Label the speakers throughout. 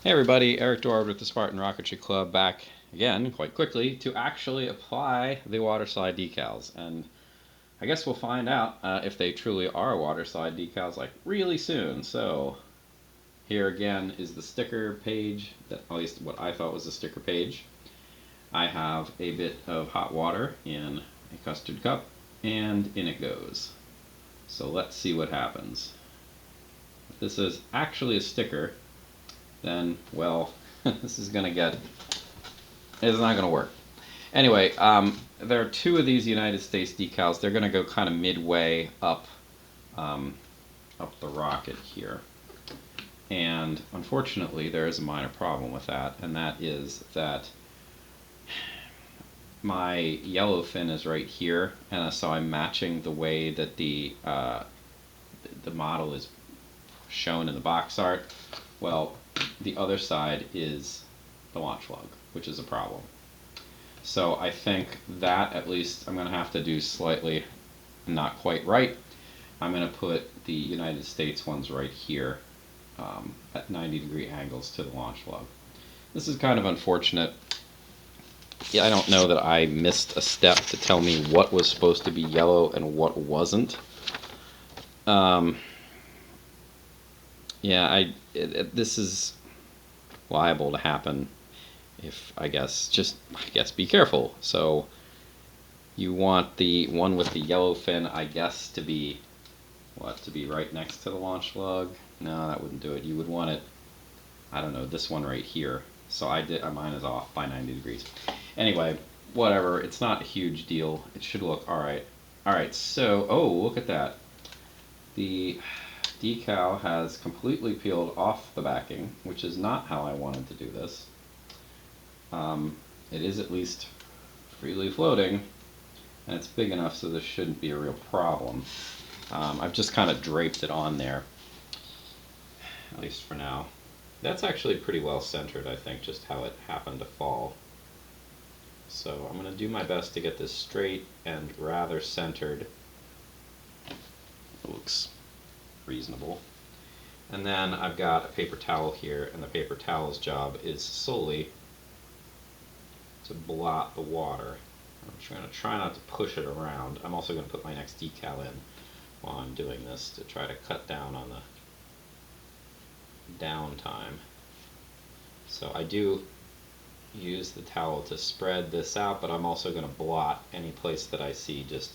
Speaker 1: Hey everybody, Eric Dorward with the Spartan Rocketry Club back again, quite quickly, to actually apply the waterslide decals. And I guess we'll find out if they truly are waterslide decals like really soon. So here again is the sticker page, that, at least what I thought was the sticker page. I have a bit of hot water in a custard cup, and in it goes. So let's see what happens. If this is actually a sticker, then, well, this is going to get, it's not going to work. Anyway, there are two of these United States decals. They're going to go kind of midway up, up the rocket here. And unfortunately, there is a minor problem with that, and that is that my yellow fin is right here, and so I'm matching the way that the model is shown in the box art. Well, the other side is the launch lug, which is a problem. So I think that at least I'm going to have to do slightly not quite right. I'm going to put the United States ones right here at 90-degree angles to the launch lug. This is kind of unfortunate. Yeah, I don't know that I missed a step to tell me what was supposed to be yellow and what wasn't. Yeah, this is liable to happen if, I guess be careful. So you want the one with the yellow fin, I guess, to be right next to the launch lug. No, that wouldn't do it. You would want it, I don't know, this one right here. So mine is off by 90 degrees. Anyway, whatever, it's not a huge deal. It should look all right. All right, so, oh, look at that. The decal has completely peeled off the backing, which is not how I wanted to do this. It is at least freely floating, and it's big enough so this shouldn't be a real problem. I've just kind of draped it on there, at least for now. That's actually pretty well centered, I think, just how it happened to fall. So I'm going to do my best to get this straight and rather centered. It looks reasonable. And then I've got a paper towel here, and the paper towel's job is solely to blot the water. I'm going to try not to push it around. I'm also going to put my next decal in while I'm doing this to try to cut down on the downtime. So I do use the towel to spread this out, but I'm also going to blot any place that I see just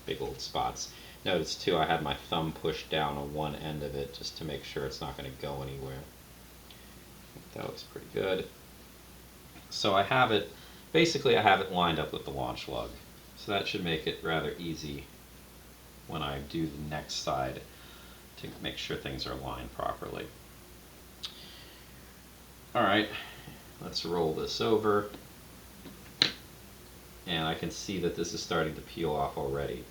Speaker 1: big old spots. Notice too, I had my thumb pushed down on one end of it just to make sure it's not going to go anywhere. That looks pretty good. So I have it, basically I have it lined up with the launch lug. So that should make it rather easy when I do the next side to make sure things are aligned properly. Alright, let's roll this over. And I can see that this is starting to peel off already,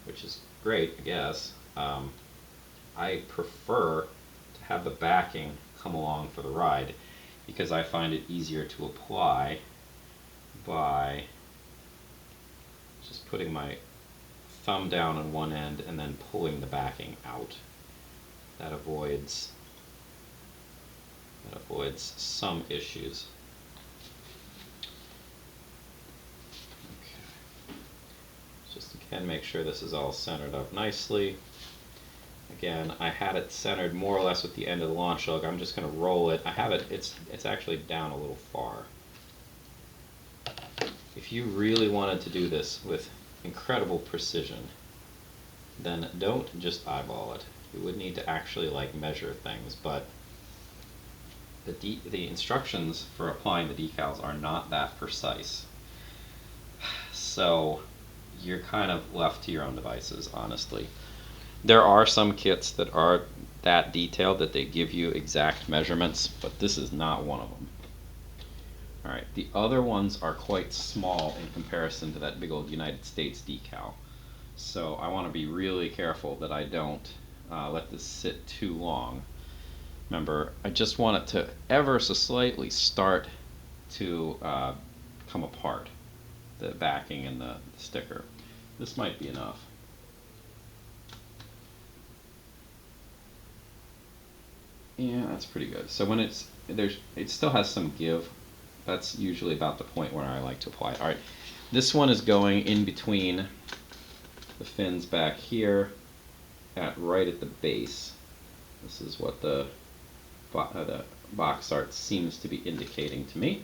Speaker 1: which is great, I guess. I prefer to have the backing come along for the ride because I find it easier to apply by just putting my thumb down on one end and then pulling the backing out. That avoids some issues. Okay. Just again, make sure this is all centered up nicely. Again, I had it centered more or less with the end of the launch lug. I'm just going to roll it. I have it, it's actually down a little far. If you really wanted to do this with incredible precision, then don't just eyeball it. You would need to actually measure things, but the instructions for applying the decals are not that precise. So you're kind of left to your own devices, honestly. There are some kits that are that detailed that they give you exact measurements, but this is not one of them. Alright, the other ones are quite small in comparison to that big old United States decal. So I want to be really careful that I don't let this sit too long. Remember, I just want it to ever so slightly start to come apart, the backing and the sticker. This might be enough. Yeah, that's pretty good. So when it's it still has some give. That's usually about the point where I like to apply it. All right, this one is going in between the fins back here, right at the base. This is what the box art seems to be indicating to me.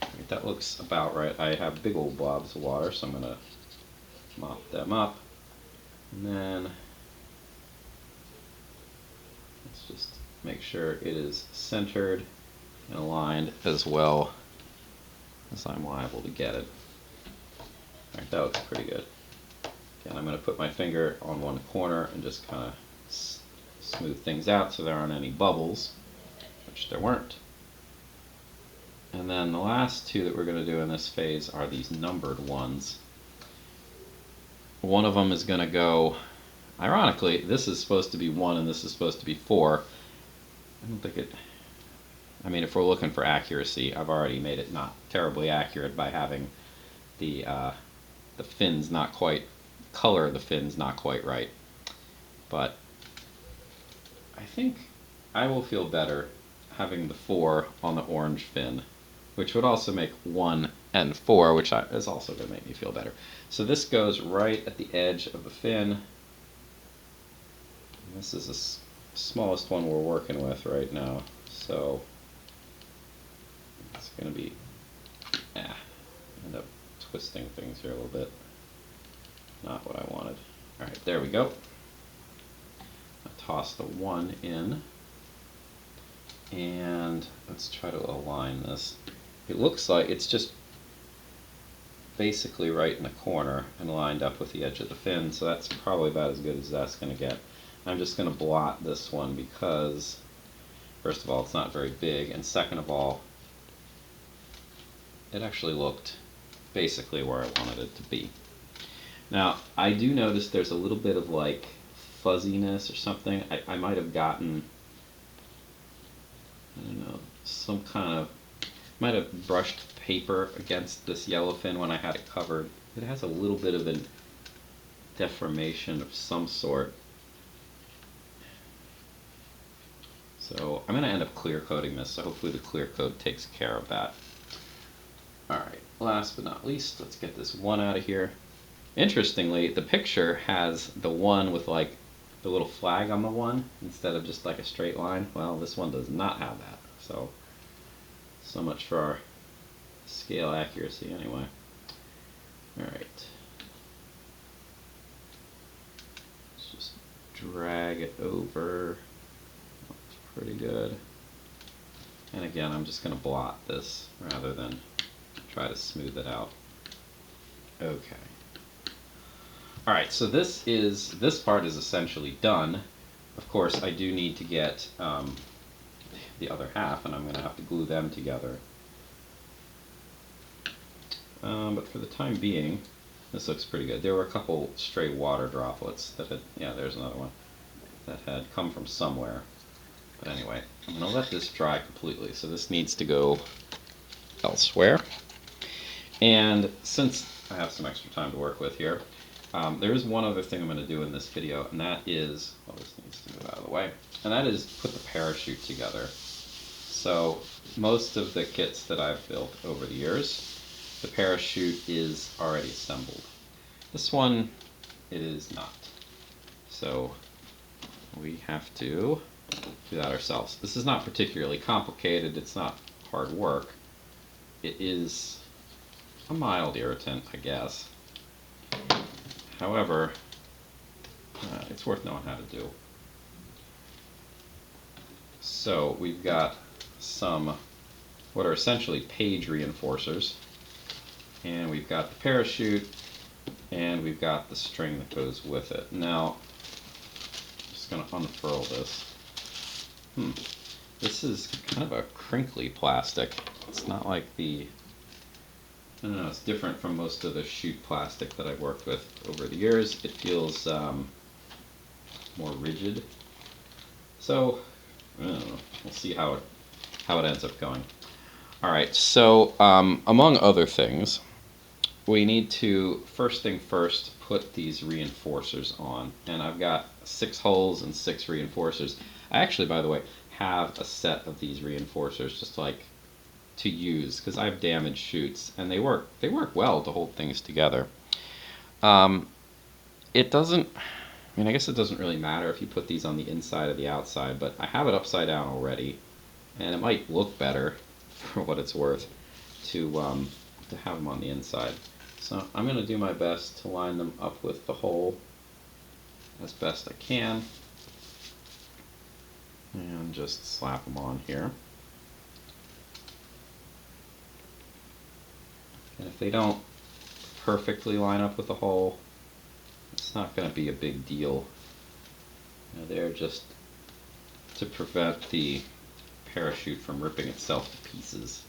Speaker 1: Right, that looks about right. I have big old blobs of water, so I'm going to mop them up. And then let's just make sure it is centered and aligned as well as I'm liable to get it. All right, that looks pretty good. Again, I'm going to put my finger on one corner and just kind of smooth things out so there aren't any bubbles, which there weren't. And then the last two that we're going to do in this phase are these numbered ones. One of them is going to go, ironically, this is supposed to be 1 and this is supposed to be 4. I don't think it, I mean, if we're looking for accuracy, I've already made it not terribly accurate by having the fins not quite, color of the fins not quite right. But I think I will feel better having the 4 on the orange fin, which would also make 1 and 4, which is also going to make me feel better. So this goes right at the edge of the fin. And this is the smallest one we're working with right now, so it's going to be, end up twisting things here a little bit. Not what I wanted. Alright, there we go. I'll toss the 1 in, and let's try to align this. It looks like it's just basically right in the corner and lined up with the edge of the fin, so that's probably about as good as that's going to get. I'm just going to blot this one because, first of all, it's not very big, and second of all, it actually looked basically where I wanted it to be. Now, I do notice there's a little bit of like fuzziness or something. I might have gotten, I don't know, some kind of, might have brushed paper against this yellowfin when I had it covered. It has a little bit of a deformation of some sort. So I'm going to end up clear coating this, so hopefully the clear coat takes care of that. Alright, last but not least, let's get this 1 out of here. Interestingly, the picture has the 1 with like the little flag on the 1 instead of just like a straight line. Well, this one does not have that, so much for our scale accuracy anyway. Alright. Let's just drag it over. Looks pretty good. And again, I'm just going to blot this rather than try to smooth it out. Okay. Alright, so this part is essentially done. Of course, I do need to get the other half, and I'm going to have to glue them together. But for the time being, this looks pretty good. There were a couple stray water droplets that had, yeah, there's another one, that had come from somewhere. But anyway, I'm going to let this dry completely, so this needs to go elsewhere. And since I have some extra time to work with here, there is one other thing I'm going to do in this video, and that is, well, this needs to move out of the way, and that is put the parachute together. So most of the kits that I've built over the years, the parachute is already assembled. This one, it is not. So we have to do that ourselves. This is not particularly complicated, it's not hard work. It is a mild irritant, I guess. However, it's worth knowing how to do. So we've got some what are essentially page reinforcers, and we've got the parachute, and we've got the string that goes with it. Now, I'm just going to unfurl this. This is kind of a crinkly plastic. It's not like the, I don't know, it's different from most of the chute plastic that I've worked with over the years. It feels more rigid. So, I don't know, we'll see how it ends up going. Alright, so among other things, we need to, first thing first, put these reinforcers on. And I've got 6 holes and 6 reinforcers. I actually, by the way, have a set of these reinforcers just like to use, because I have damaged chutes and they work well to hold things together. It doesn't, I mean, I guess it doesn't really matter if you put these on the inside or the outside, but I have it upside down already, and it might look better for what it's worth to have them on the inside. So I'm going to do my best to line them up with the hole as best I can, and just slap them on here. And if they don't perfectly line up with the hole, it's not going to be a big deal. They're just to prevent the parachute from ripping itself to pieces,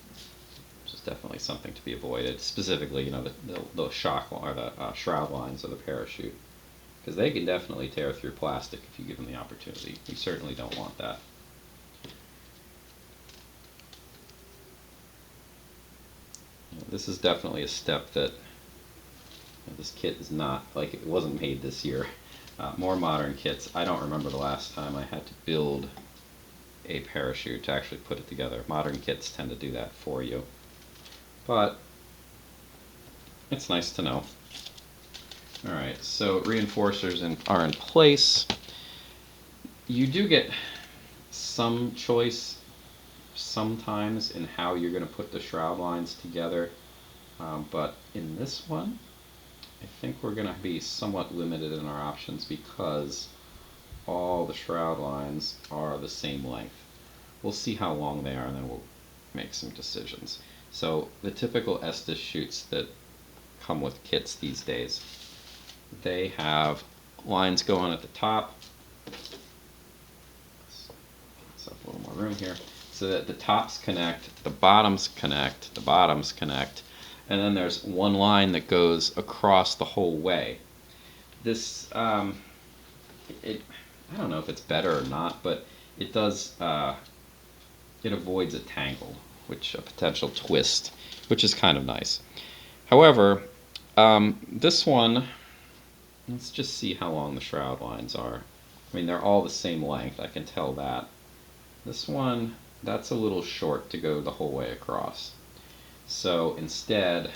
Speaker 1: which is definitely something to be avoided. Specifically, the shock or the shroud lines of the parachute, because they can definitely tear through plastic if you give them the opportunity. You certainly don't want that. This is definitely a step that this kit is not, like, it wasn't made this year. More modern kits, I don't remember the last time I had to build a parachute to actually put it together. Modern kits tend to do that for you, but it's nice to know. Alright, so reinforcers are in place. You do get some choice sometimes in how you're going to put the shroud lines together, but in this one I think we're going to be somewhat limited in our options because all the shroud lines are the same length. We'll see how long they are and then we'll make some decisions. So the typical Estes chutes that come with kits these days, they have lines going at the top. Let's have a little more room here. So that the tops connect, the bottoms connect, the bottoms connect, and then there's one line that goes across the whole way. This, I don't know if it's better or not, but it does, it avoids a tangle, a potential twist, which is kind of nice. However, this one, let's just see how long the shroud lines are. I mean, they're all the same length, I can tell that. This one, that's a little short to go the whole way across. So instead,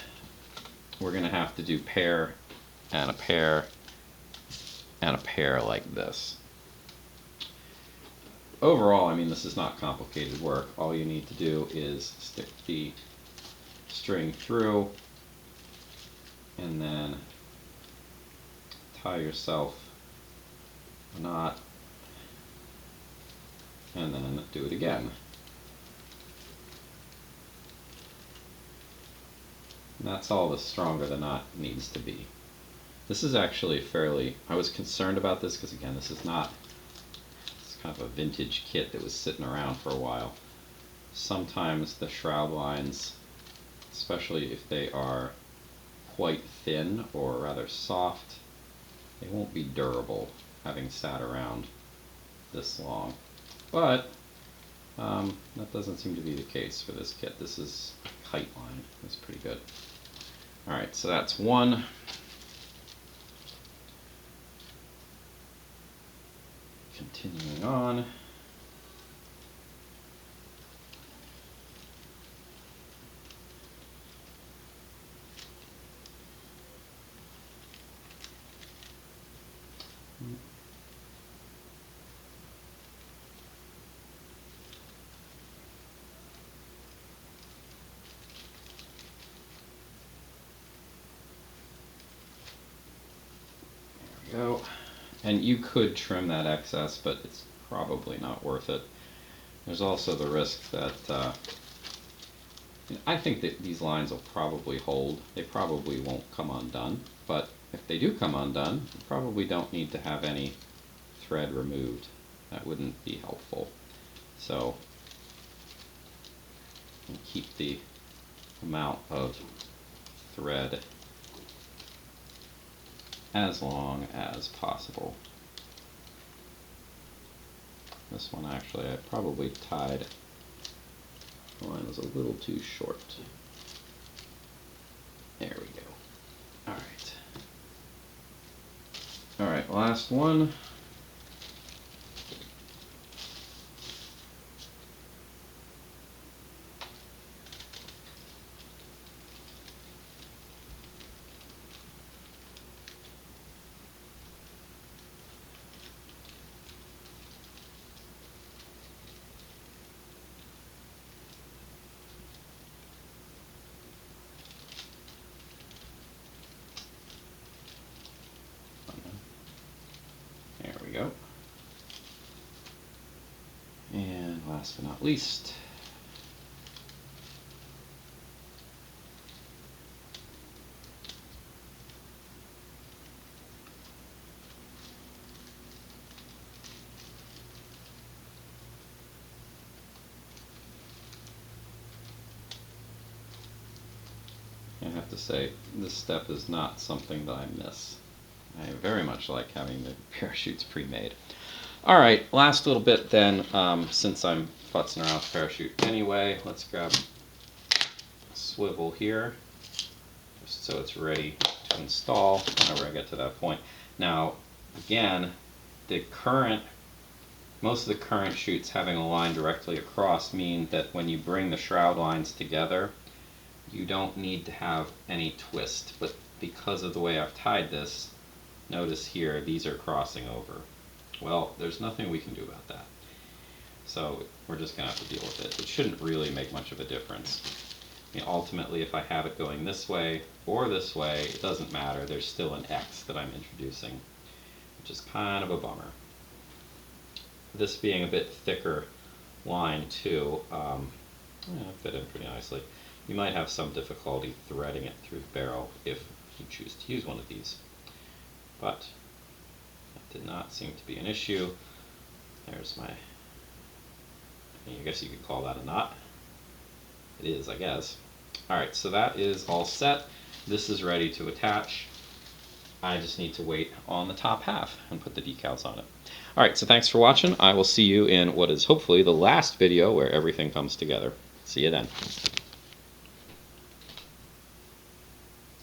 Speaker 1: we're going to have to do pair and a pair and a pair like this. Overall, I mean, this is not complicated work. All you need to do is stick the string through and then tie yourself a knot and then do it again. And that's all the stronger the knot needs to be. This is actually fairly, I was concerned about this because again, this is not, it's kind of a vintage kit that was sitting around for a while. Sometimes the shroud lines, especially if they are quite thin or rather soft, they won't be durable having sat around this long. But that doesn't seem to be the case for this kit. This is kite line. That's pretty good. Alright, so that's one. Continuing on. Go. And you could trim that excess, but it's probably not worth it. There's also the risk that I think that these lines will probably hold. They probably won't come undone, but if they do come undone, you probably don't need to have any thread removed. That wouldn't be helpful. So keep the amount of thread as long as possible. This one actually I probably tied, the line was a little too short. There we go. Alright. Alright, last one. last but not least, I have to say, this step is not something that I miss. I very much like having the parachutes pre-made. Alright, last little bit then, since I'm futzing around with the parachute anyway, let's grab a swivel here, just so it's ready to install whenever I get to that point. Now, again, most of the current chutes having a line directly across mean that when you bring the shroud lines together, you don't need to have any twist, but because of the way I've tied this, notice here these are crossing over. Well, there's nothing we can do about that. So we're just going to have to deal with it. It shouldn't really make much of a difference. I mean, ultimately, if I have it going this way or this way, it doesn't matter. There's still an X that I'm introducing, which is kind of a bummer. This being a bit thicker line too, fit in pretty nicely. You might have some difficulty threading it through the barrel if you choose to use one of these. But that did not seem to be an issue. There's my, I guess you could call that a knot. It is, I guess. Alright, so that is all set. This is ready to attach. I just need to wait on the top half and put the decals on it. Alright, so thanks for watching. I will see you in what is hopefully the last video where everything comes together. See you then.